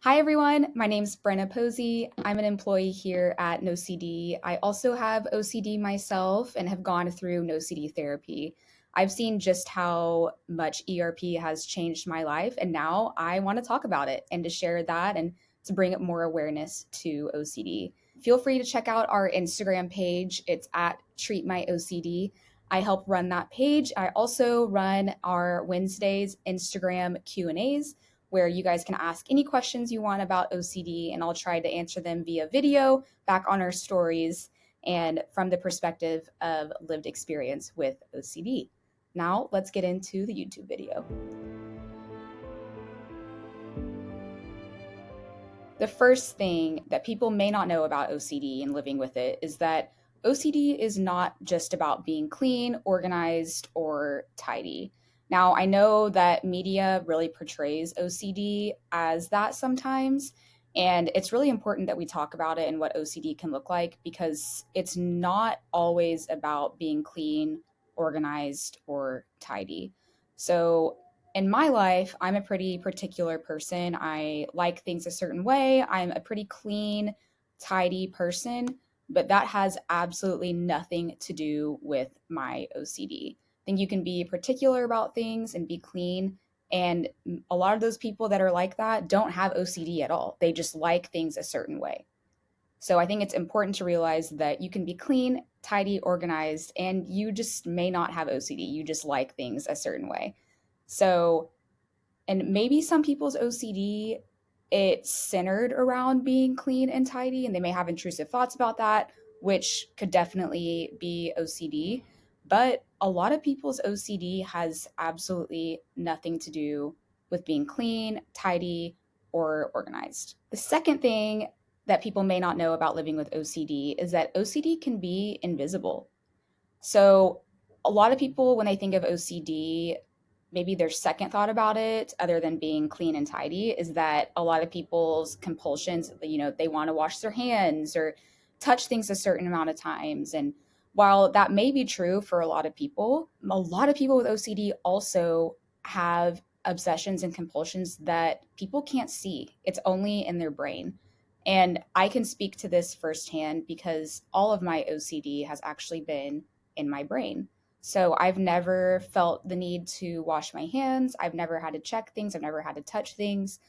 Hi everyone, my name's Brenna Posey. I'm an employee here at NOCD. I also have OCD myself and have gone through NOCD therapy. I've seen just how much ERP has changed my life, and now I want to talk about it and to share that and to bring up more awareness to OCD. Feel free to check out our Instagram page. It's at Treat My OCD. I help run that page. I also run our Wednesdays Instagram Q&As where you guys can ask any questions you want about OCD, and I'll try to answer them via video back on our stories and from the perspective of lived experience with OCD. Now, let's get into the YouTube video. The first thing that people may not know about OCD and living with it is that OCD is not just about being clean, organized, or tidy. Now, I know that media really portrays OCD as that sometimes, and it's really important that we talk about it and what OCD can look like because it's not always about being clean, organized, or tidy. So, in my life, I'm a pretty particular person. I like things a certain way. I'm a pretty clean, tidy person, but that has absolutely nothing to do with my OCD. Think you can be particular about things and be clean. And a lot of those people that are like that don't have OCD at all. They just like things a certain way. So I think it's important to realize that you can be clean, tidy, organized, and you just may not have OCD. You just like things a certain way. So, and maybe some people's OCD, it's centered around being clean and tidy, and they may have intrusive thoughts about that, which could definitely be OCD. But a lot of people's OCD has absolutely nothing to do with being clean, tidy, or organized. The second thing that people may not know about living with OCD is that OCD can be invisible. So, a lot of people, when they think of OCD, maybe their second thought about it, other than being clean and tidy, is that a lot of people's compulsions, they want to wash their hands or touch things a certain amount of times. And while that may be true for a lot of people with OCD also have obsessions and compulsions that people can't see. It's only in their brain. And I can speak to this firsthand because all of my OCD has actually been in my brain. So I've never felt the need to wash my hands. I've never had to check things. I've never had to touch things.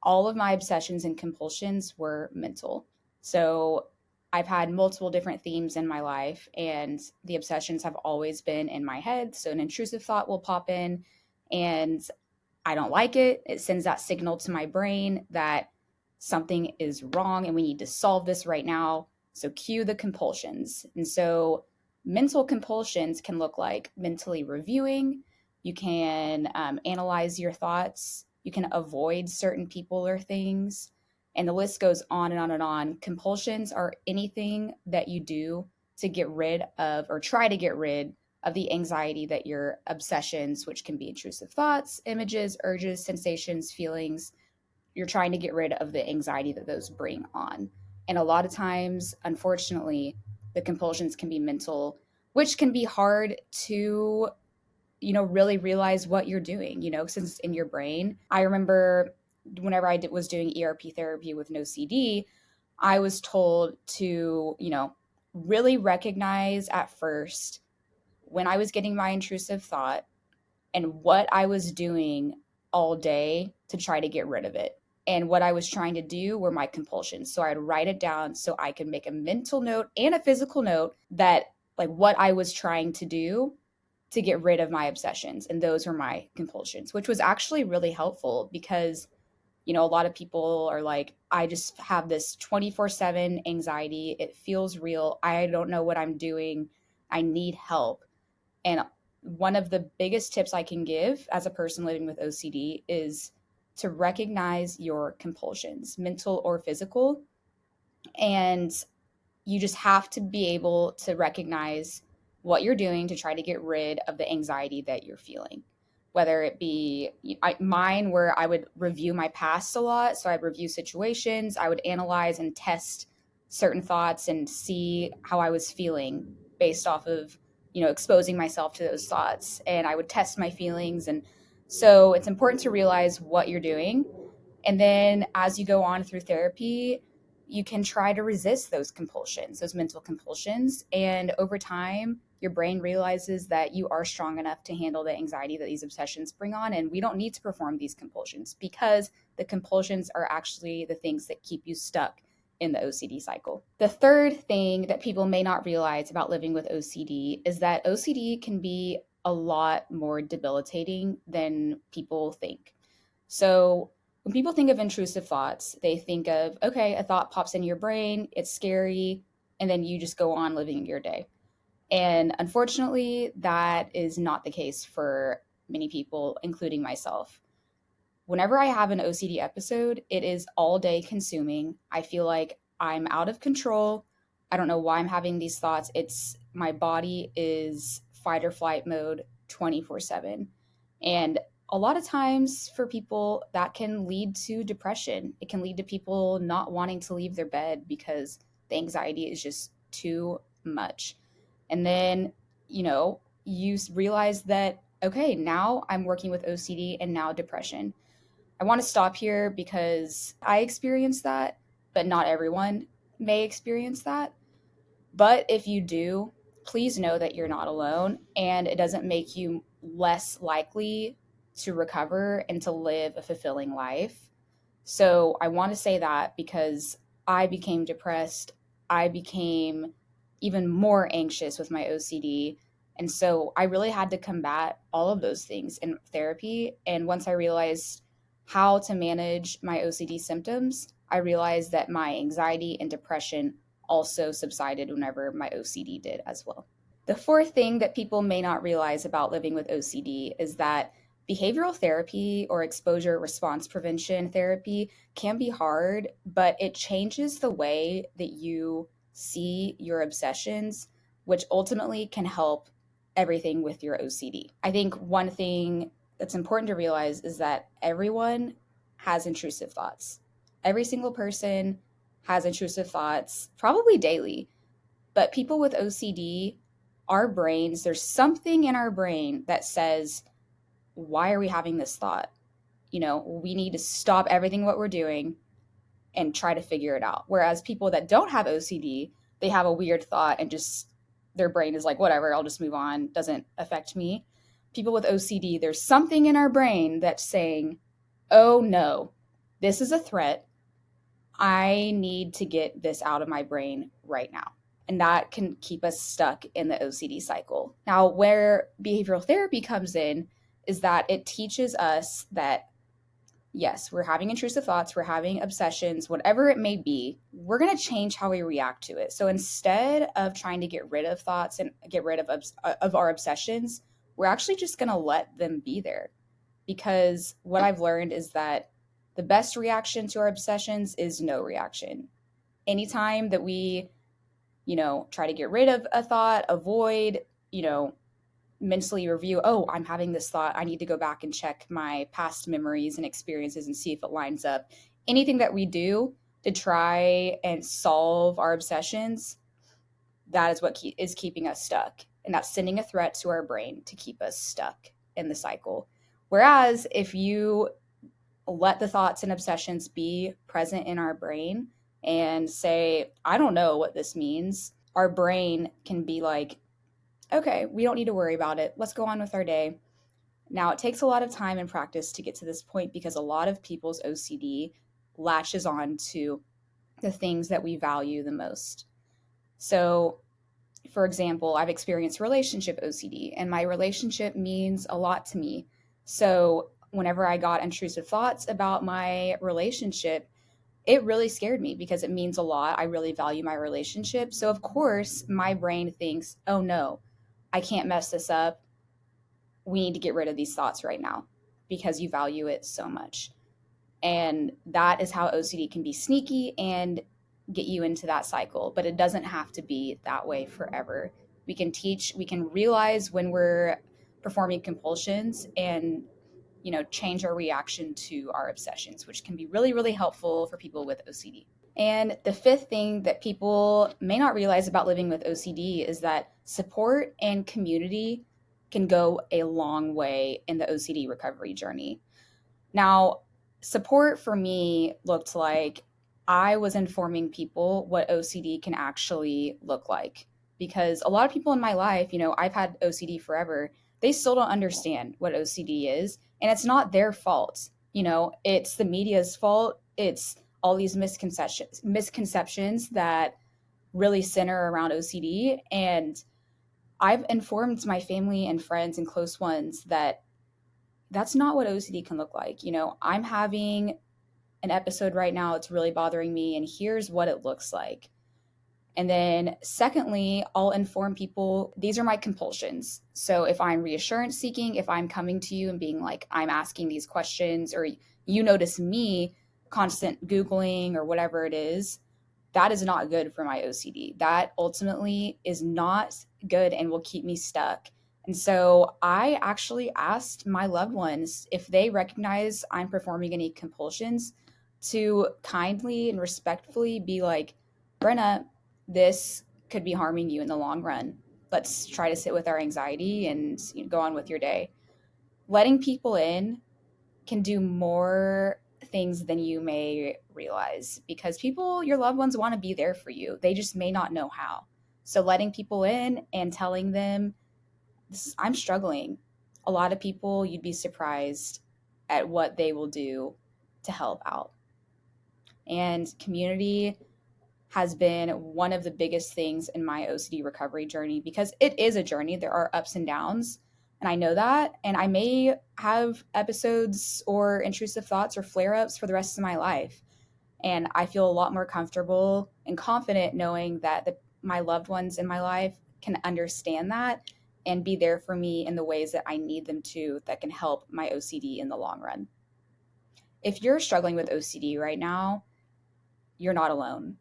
All of my obsessions and compulsions were mental. So I've had multiple different themes in my life, and the obsessions have always been in my head. So an intrusive thought will pop in, and I don't like it. It sends that signal to my brain that something is wrong and we need to solve this right now. So cue the compulsions. And so mental compulsions can look like mentally reviewing. You can analyze your thoughts. You can avoid certain people or things. And the list goes on and on and on. Compulsions are anything that you do to get rid of or try to get rid of the anxiety that your obsessions, which can be intrusive thoughts, images, urges, sensations, feelings, you're trying to get rid of the anxiety that those bring on. And a lot of times, unfortunately, the compulsions can be mental, which can be hard to, really realize what you're doing, since it's in your brain. I remember whenever was doing ERP therapy with NOCD, I was told to, really recognize at first when I was getting my intrusive thought and what I was doing all day to try to get rid of it. And what I was trying to do were my compulsions. So I'd write it down so I could make a mental note and a physical note that like what I was trying to do to get rid of my obsessions. And those were my compulsions, which was actually really helpful because, a lot of people are like, I just have this 24/7 anxiety. It feels real. I don't know what I'm doing. I need help. And one of the biggest tips I can give as a person living with OCD is to recognize your compulsions, mental or physical. And you just have to be able to recognize what you're doing to try to get rid of the anxiety that you're feeling. Whether it be mine, where I would review my past a lot. So I'd review situations, I would analyze and test certain thoughts and see how I was feeling based off of, exposing myself to those thoughts. And I would test my feelings. And so it's important to realize what you're doing And then as you go on through therapy, you can try to resist those compulsions, those mental compulsions. And over time, your brain realizes that you are strong enough to handle the anxiety that these obsessions bring on. And we don't need to perform these compulsions because the compulsions are actually the things that keep you stuck in the OCD cycle. The third thing that people may not realize about living with OCD is that OCD can be a lot more debilitating than people think. So when people think of intrusive thoughts, they think of, okay, a thought pops in your brain, it's scary, and then you just go on living your day. And unfortunately, that is not the case for many people, including myself. Whenever I have an OCD episode, it is all day consuming. I feel like I'm out of control. I don't know why I'm having these thoughts. It's my body is fight or flight mode 24/7. And a lot of times for people, that can lead to depression. It can lead to people not wanting to leave their bed because the anxiety is just too much. And then, you realize that, okay, now I'm working with OCD and now depression. I want to stop here because I experienced that, but not everyone may experience that. But if you do, please know that you're not alone and it doesn't make you less likely to recover and to live a fulfilling life. So I want to say that because I became depressed, I became even more anxious with my OCD. And so I really had to combat all of those things in therapy. And once I realized how to manage my OCD symptoms, I realized that my anxiety and depression also subsided whenever my OCD did as well. The fourth thing that people may not realize about living with OCD is that behavioral therapy or exposure response prevention therapy can be hard, but it changes the way that you see your obsessions, which ultimately can help everything with your OCD. I think one thing that's important to realize is that everyone has intrusive thoughts. Every single person has intrusive thoughts, probably daily. But people with OCD, our brains, there's something in our brain that says, why are we having this thought? We need to stop everything what we're doing and try to figure it out. Whereas people that don't have OCD, they have a weird thought and just their brain is like, whatever, I'll just move on, doesn't affect me. People with OCD, there's something in our brain that's saying, oh no, this is a threat. I need to get this out of my brain right now. And that can keep us stuck in the OCD cycle. Now, where behavioral therapy comes in is that it teaches us that, yes, we're having intrusive thoughts, we're having obsessions, whatever it may be, we're going to change how we react to it. So instead of trying to get rid of thoughts and get rid of our obsessions, we're actually just going to let them be there. Because what I've learned is that the best reaction to our obsessions is no reaction. Anytime that we, try to get rid of a thought, avoid, mentally review, oh, I'm having this thought, I need to go back and check my past memories and experiences and see if it lines up. Anything that we do to try and solve our obsessions, that is what is keeping us stuck. And that's sending a threat to our brain to keep us stuck in the cycle. Whereas if you let the thoughts and obsessions be present in our brain and say, I don't know what this means, our brain can be like, okay, we don't need to worry about it. Let's go on with our day. Now, it takes a lot of time and practice to get to this point because a lot of people's OCD latches on to the things that we value the most. So, for example, I've experienced relationship OCD, and my relationship means a lot to me. So, whenever I got intrusive thoughts about my relationship, it really scared me because it means a lot. I really value my relationship. So, of course, my brain thinks, oh no, I can't mess this up. We need to get rid of these thoughts right now because you value it so much. And that is how OCD can be sneaky and get you into that cycle. But it doesn't have to be that way forever. We can realize when we're performing compulsions and change our reaction to our obsessions, which can be really, really helpful for people with OCD. And the fifth thing that people may not realize about living with OCD is that support and community can go a long way in the OCD recovery journey. Now, Support for me looked like I was informing people what OCD can actually look like. Because a lot of people in my life, I've had OCD forever, they still don't understand what OCD is. And it's not their fault. It's the media's fault. It's all these misconceptions that really center around OCD. And I've informed my family and friends and close ones that that's not what OCD can look like. I'm having an episode right now, it's really bothering me, and here's what it looks like. And then, secondly, I'll inform people these are my compulsions. So, if I'm reassurance seeking, if I'm coming to you and being like, I'm asking these questions, or you notice me constant Googling or whatever it is, that is not good for my OCD. That ultimately is not good and will keep me stuck. And so I actually asked my loved ones if they recognize I'm performing any compulsions to kindly and respectfully be like, Brenna, this could be harming you in the long run. Let's try to sit with our anxiety and go on with your day. Letting people in can do more things than you may realize because people, your loved ones, want to be there for you. They just may not know how. So letting people in and telling them, I'm struggling. A lot of people, you'd be surprised at what they will do to help out. And community has been one of the biggest things in my OCD recovery journey because it is a journey. There are ups and downs, and I know that. And I may have episodes or intrusive thoughts or flare ups for the rest of my life. And I feel a lot more comfortable and confident knowing that my loved ones in my life can understand that and be there for me in the ways that I need them to that can help my OCD in the long run. If you're struggling with OCD right now, you're not alone.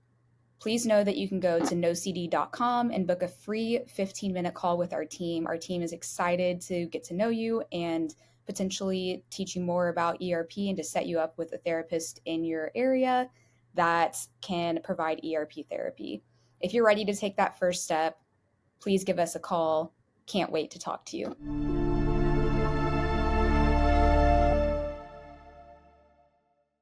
Please know that you can go to NOCD.com and book a free 15-minute call with our team. Our team is excited to get to know you and potentially teach you more about ERP and to set you up with a therapist in your area that can provide ERP therapy. If you're ready to take that first step, please give us a call. Can't wait to talk to you.